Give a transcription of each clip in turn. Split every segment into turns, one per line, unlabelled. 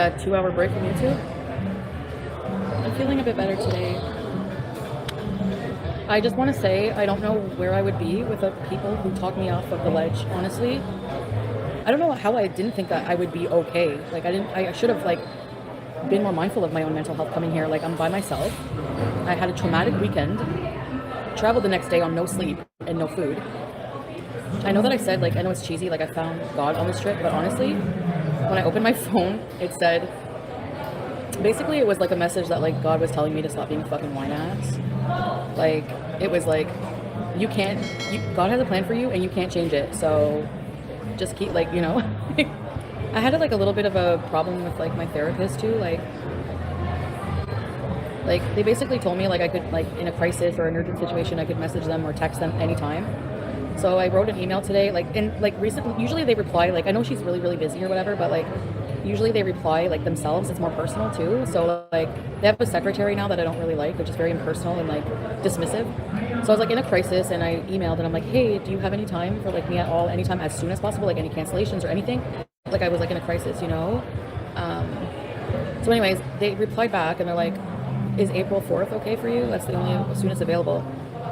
a 2-hour break from YouTube. I'm feeling a bit better today. I just want to say I don't know where I would be with the people who talked me off of the ledge, honestly. I don't know how I didn't think that I would be okay. Like I should have like been more mindful of my own mental health coming here. Like I'm by myself. I had a traumatic weekend. Traveled the next day on no sleep and no food. I know that I said, like, I know it's cheesy, like I found God on this trip, but honestly, when I opened my phone, it said, basically it was like a message that like God was telling me to stop being a fucking whine ass. Like, it was like, God has a plan for you and you can't change it, so just keep, like, you know. I had like a little bit of a problem with like my therapist too, like they basically told me like I could, like in a crisis or an urgent situation, I could message them or text them anytime. So I wrote an email today, like, and like recently, usually they reply, like, I know she's really, really busy or whatever, but like usually they reply like themselves. It's more personal too. So like they have a secretary now that I don't really like, which is very impersonal and like dismissive. So I was like in a crisis and I emailed and I'm like, hey, do you have any time for like me at all, anytime as soon as possible, like any cancellations or anything? Like I was like in a crisis, you know? So anyways, they replied back and they're like, is April 4th okay for you? That's the only soonest available.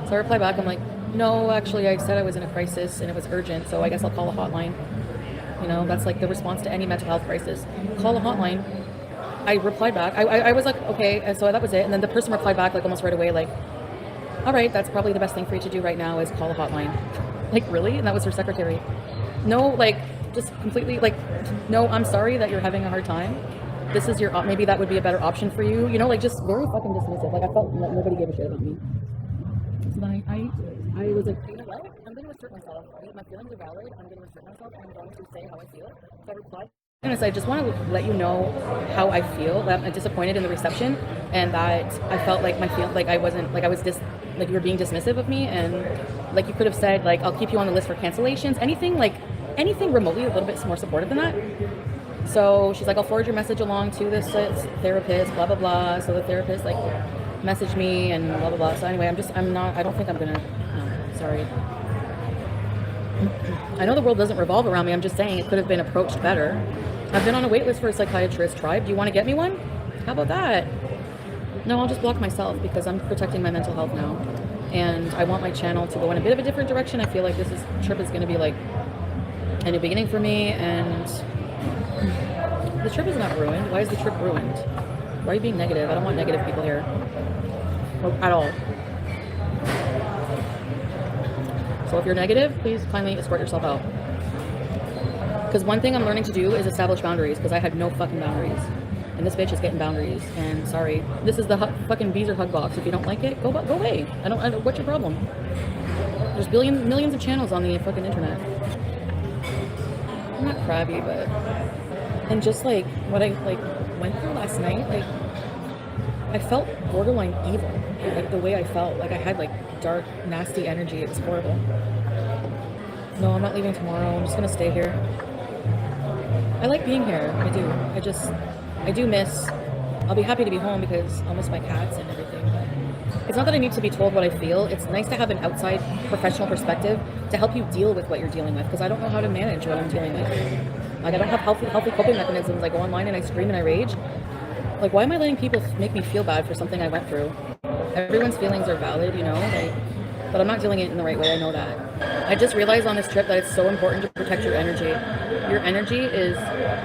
So I replied back, I'm like, no, actually I said I was in a crisis and it was urgent, so I guess I'll call a hotline. You know, that's like the response to any mental health crisis. Call a hotline. I replied back. I was like, okay, and so that was it. And then the person replied back like almost right away, like, all right, that's probably the best thing for you to do right now is call a hotline. Like, really? And that was her secretary. No, like, just completely, like, no, I'm sorry that you're having a hard time. This is your, maybe that would be a better option for you. You know, like, just very fucking dismissive. Like, I felt like nobody gave a shit about me. So then I was like, you know what? I'm going to assert myself. My feelings are valid. I'm going to assert myself. And I'm going to say how I feel. So I replied. I just want to let you know how I feel. That I'm disappointed in the reception, and that I felt like like I wasn't, like I was like you were being dismissive of me, and like you could have said like I'll keep you on the list for cancellations, anything remotely a little bit more supportive than that. So she's like, I'll forward your message along to this therapist, blah blah blah. So the therapist like messaged me and blah blah blah. So anyway, I don't think I'm gonna. No, sorry. I know the world doesn't revolve around me. I'm just saying it could have been approached better. I've been on a wait list for a psychiatrist. Tribe. Do you want to get me one? How about that? No, I'll just block myself because I'm protecting my mental health now. And I want my channel to go in a bit of a different direction. I feel like this trip is going to be like a new beginning for me. And the trip is not ruined. Why is the trip ruined? Why are you being negative? I don't want negative people here. At all. So if you're negative, please kindly escort yourself out. Because one thing I'm learning to do is establish boundaries, because I had no fucking boundaries. And this bitch is getting boundaries. And sorry, this is the fucking Beezer hug box. If you don't like it, go away. I don't, what's your problem? There's millions of channels on the fucking internet. I'm not crabby, but... And just like what I like went through last night, like I felt borderline evil. Like the way I felt, like I had like dark, nasty energy. It was horrible. No, I'm not leaving tomorrow. I'm just gonna stay here. I like being here. I do. I do miss. I'll be happy to be home because I'll miss my cats and everything. But it's not that I need to be told what I feel. It's nice to have an outside professional perspective to help you deal with what you're dealing with, because I don't know how to manage what I'm dealing with. Like I don't have healthy coping mechanisms. I go online and I scream and I rage. Like, why am I letting people make me feel bad for something I went through? Everyone's feelings are valid, you know, like, but I'm not dealing it in the right way. I know that. I just realized on this trip that it's so important to protect your energy. Your energy is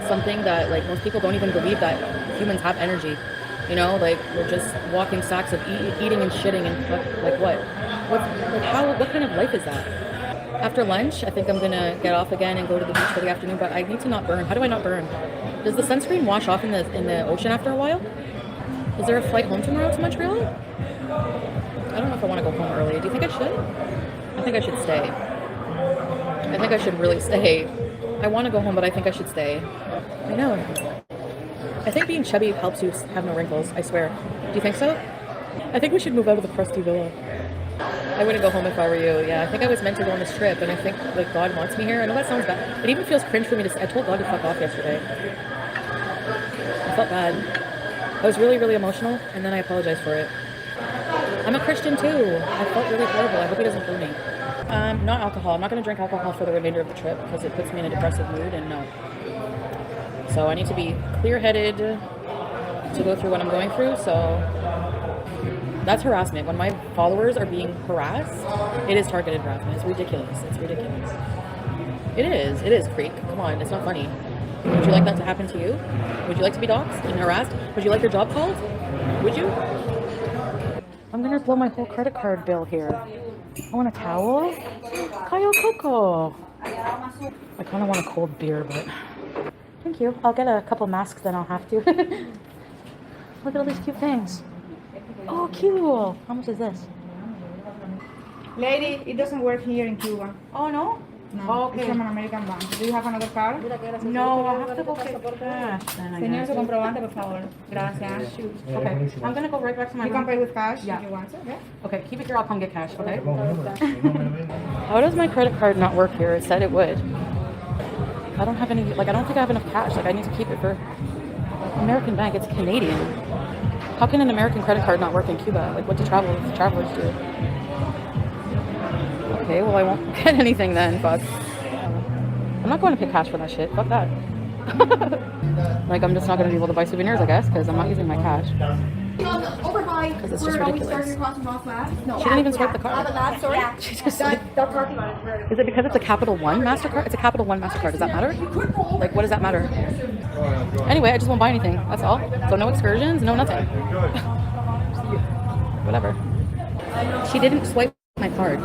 something that, like, most people don't even believe that humans have energy. You know, like, we're just walking sacks of eating and shitting and, like, what? What kind of life is that? After lunch, I think I'm gonna get off again and go to the beach for the afternoon, but I need to not burn. How do I not burn? Does the sunscreen wash off in the ocean after a while? Is there a flight home tomorrow to Montreal? I don't know if I want to go home early. Do you think I should? I think I should stay. I think I should really stay. I want to go home, but I think I should stay. I know. I think being chubby helps you have no wrinkles, I swear. Do you think so? I think we should move out of the crusty villa. I wouldn't go home if I were you. Yeah, I think I was meant to go on this trip, and I think like God wants me here. I know that sounds bad. It even feels cringe for me to say. I told God to fuck off yesterday. I felt bad. I was really, really emotional, and then I apologized for it. I'm a Christian too. I felt really horrible. I hope he doesn't kill me. Not alcohol. I'm not going to drink alcohol for the remainder of the trip because it puts me in a depressive mood, and no. So I need to be clear-headed to go through what I'm going through. So that's harassment. When my followers are being harassed, it is targeted harassment. It's ridiculous. It's ridiculous. It is. It is, Creek. Come on. It's not funny. Would you like that to happen to you? Would you like to be doxxed and harassed? Would you like your job called? Would you? I'm gonna blow my whole credit card bill here. I want a towel. Kyle Coco. I kind of want a cold beer, but thank you. I'll get a couple masks, then I'll have to. Look at all these cute things. Oh, cute. How much is this?
Lady, it doesn't work here in Cuba.
Oh, no?
No,
Oh, okay.
it's from an American bank. Do you have another card?
No, I have to go get cash. Then I
Señor,
guess.
su comprobante, por favor. Gracias.
Okay, I'm gonna go right back to my
You
room.
can pay with cash
Yeah.
if you want to. Yeah.
Okay, keep it here. I'll come get cash. Okay. How does my credit card not work here? It said it would. I don't have any. Like, I don't think I have enough cash. Like, I need to keep it for American Bank. It's Canadian. How can an American credit card not work in Cuba? Like, what do travelers do? Okay, well, I won't get anything then. Fuck. I'm not going to pay cash for that shit. Fuck that. Like, I'm just not going to be able to buy souvenirs, I guess, because I'm not using my cash. Because it's just ridiculous. She didn't even swipe the card. She just like, is it because it's a Capital One MasterCard? It's a Capital One MasterCard. Does that matter? Like, what does that matter? Anyway, I just won't buy anything. That's all. So no excursions, no nothing. Whatever. She didn't swipe my card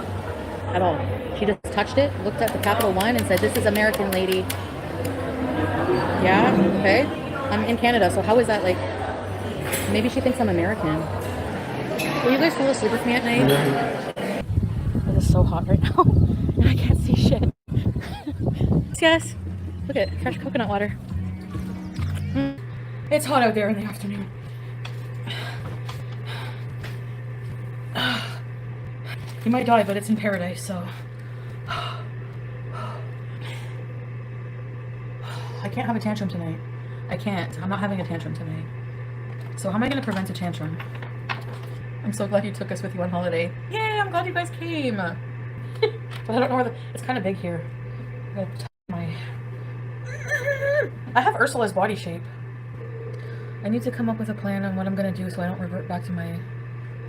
at all. She just touched it, looked at the Capital One, and said, "This is American, lady." Yeah, okay. I'm in Canada, so how is that like? Maybe she thinks I'm American. Will you guys fall asleep with me at night? It is so hot right now, and I can't see shit. Yes. Look at fresh coconut water. It's hot out there in the afternoon. You might die, but it's in paradise, so. I can't have a tantrum tonight. I can't. I'm not having a tantrum tonight. So how am I going to prevent a tantrum? I'm so glad you took us with you on holiday. Yay, I'm glad you guys came. But I don't know where it's kind of big here. I have Ursula's body shape. I need to come up with a plan on what I'm going to do so I don't revert back to my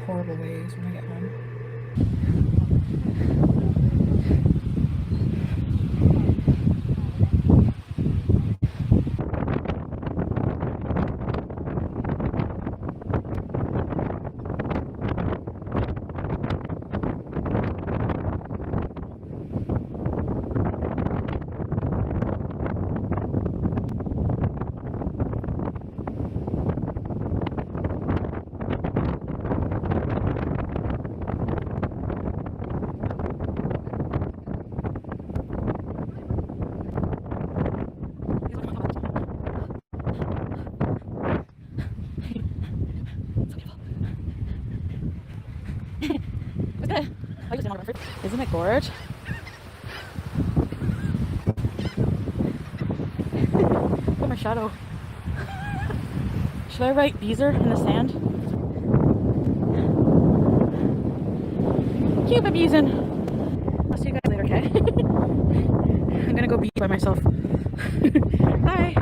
horrible ways when I get home. Isn't it gorge? Oh, my shadow. Should I write Beezer in the sand? Keep abusing. I'll see you guys later, okay? I'm gonna go beach by myself. Bye.